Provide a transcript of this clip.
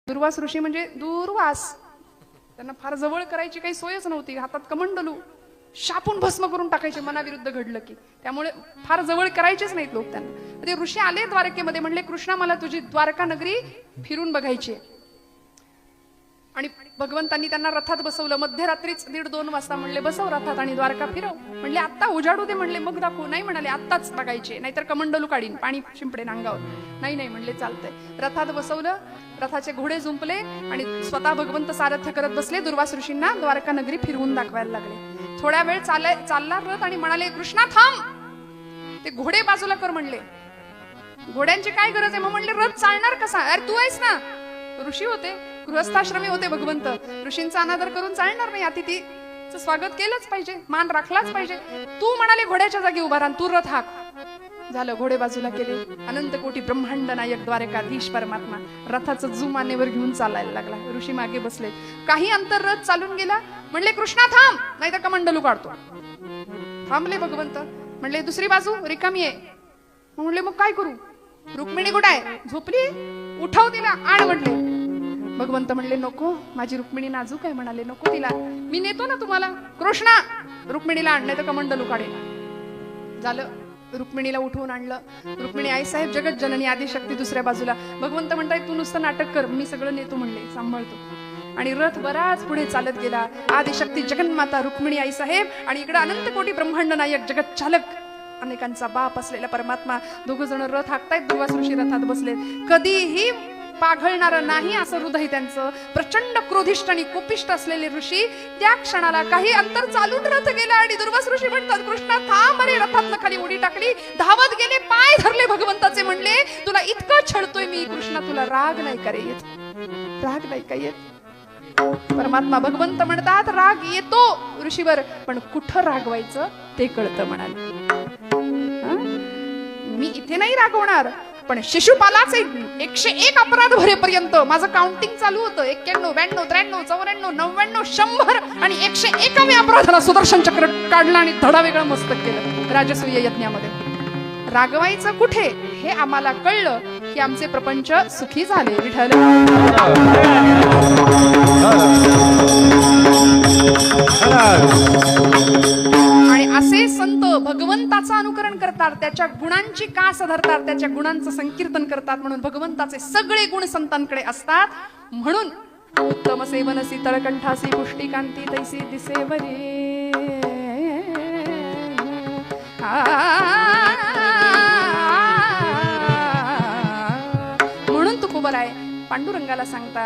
दुर्वास ऋषी म्हणजे दूरवास, त्यांना फार जवळ करायची काही सोयच नव्हती. हातात कमंडलू शापून भस्म करून टाकायचे मनाविरुद्ध घडलं की, त्यामुळे फार जवळ करायचेच नाहीत लोक त्यांना. ते ऋषी आले द्वारकेमध्ये, म्हणले कृष्णा मला तुझी द्वारका नगरी फिरून बघायची. आणि भगवंतांनी त्यांना रथात बसवलं. मध्यरात्रीच 1:30-2 वाजता म्हणले बसव रथात आणि द्वारका फिरव. म्हणले आत्ता उजाडू दे, म्हणले मग दाखवू. नाही म्हणाले आत्ताच बघायचे, नाहीतर कमंडलू काढीन, पाणी शिंपडेन अंगावर. नाही नाही म्हणले चालतंय. रथात बसवलं, रथाचे घोडे जुंपले आणि स्वतः भगवंत सारथ्य करत बसले. दुर्वास ऋषींना द्वारका नगरी फिरवून दाखवायला लागले. थोड्या वेळ चालला रथ आणि म्हणाले कृष्णा थांब, ते घोडे बाजूला कर म्हणले. घोड्यांची काय गरज आहे? मग म्हणले रथ चालणार कसा? अरे तू आहेस ना. ऋषी होते, गृहस्थाश्रमी होते भगवंत. ऋषींचा अनादर करून चालणार नाही, अतिथीचं स्वागत केलंच पाहिजे, मान राखलाच पाहिजे. तू म्हणाले घोड्याच्या जागी उभा राहा, तू रथ हाक. झालं, घोडे बाजूला केले. अनंत कोटी ब्रह्मांड नायक द्वारकाधीश परमात्मा रथाचं जू मानेवर घेऊन चालायला लागला. ऋषी मागे बसले. काही अंतर रथ चालून गेला. म्हणले कृष्णा थांब, नाही तर कमंडलू काढतो. थांबले भगवंत. म्हणले दुसरी बाजू रिकामी आहे. म्हणले मग काय करू? रुक्मिणी कुठे आहे? झोपली. उठव तिला, आण म्हटले. भगवंत म्हणले नको, माझी रुक्मिणी नाजूक आहे. म्हणाले नको तिला, मी नेतो ना तुम्हाला. कृष्णा रुक्मिणीला आण, नाही तर कमंडलू काढेल. झालं, रुक्मिणीला उठवून आणलं. रुक्मिणी आई साहेब जगत जननी आदिशक्ती दुसऱ्या बाजूला. भगवंत म्हणताय तू नुसतं नाटक कर, मी सगळं नेतो म्हणले, सांभाळतो. आणि रथ बराच पुढे चालत गेला. आदिशक्ती जगन्माता रुक्मिणी आई साहेब आणि इकडे अनंत कोटी ब्रह्मांड नायक जगत चालक अनेकांचा बाप असलेला परमात्मा. दोघ जण रथ हाकतायत. दुर्वास ऋषी रथात बसले. कधीही पाघळणार नाही असं हृदय त्यांचं. प्रचंड क्रोधिष्ट आणि कुपिष्ट असलेले ऋषी त्या क्षणाला काही अंतर चालून रथ गेला आणि दुर्वास ऋषी म्हणतात कृष्णा थांब. अरे रथातनं खाली उडी टाकली, धावत गेले, पाय धरले भगवंताचे. म्हणले तुला इतकं छळतोय मी कृष्णा, तुला राग नाही का रे येत? राग नाही का येत? परमात्मा भगवंत म्हणतात राग येतो ऋषीवर, पण कुठं रागवायचं ते कळतं. म्हणाले मी इथे नाही रागवणार, पण शिशुपालाचे 101 अपराध भरेपर्यंत माझं काउंटिंग चालू होतं. 91, 92, 93, 94, 99, 100 आणि 101व्या अपराधाला सुदर्शन चक्र काढलं आणि धडा वेगळं मस्तक केलं राजसूय यज्ञामध्ये. रागवायचं कुठे हे आम्हाला कळलं की आमचे प्रपंच सुखी झाले. विठ्ठल आणि असे संत भगवंताचं अनुकरण करतात, त्याच्या गुणांची कास धरतात, त्याच्या गुणांचं संकीर्तन करतात. म्हणून भगवंताचे सगळे गुण संतांकडे असतात. म्हणून उत्तम सेवनसी तळकंठासी पुष्टी कांती तैसी दिसेवरे. म्हणून तुकोबराय पांडुरंगाला सांगतात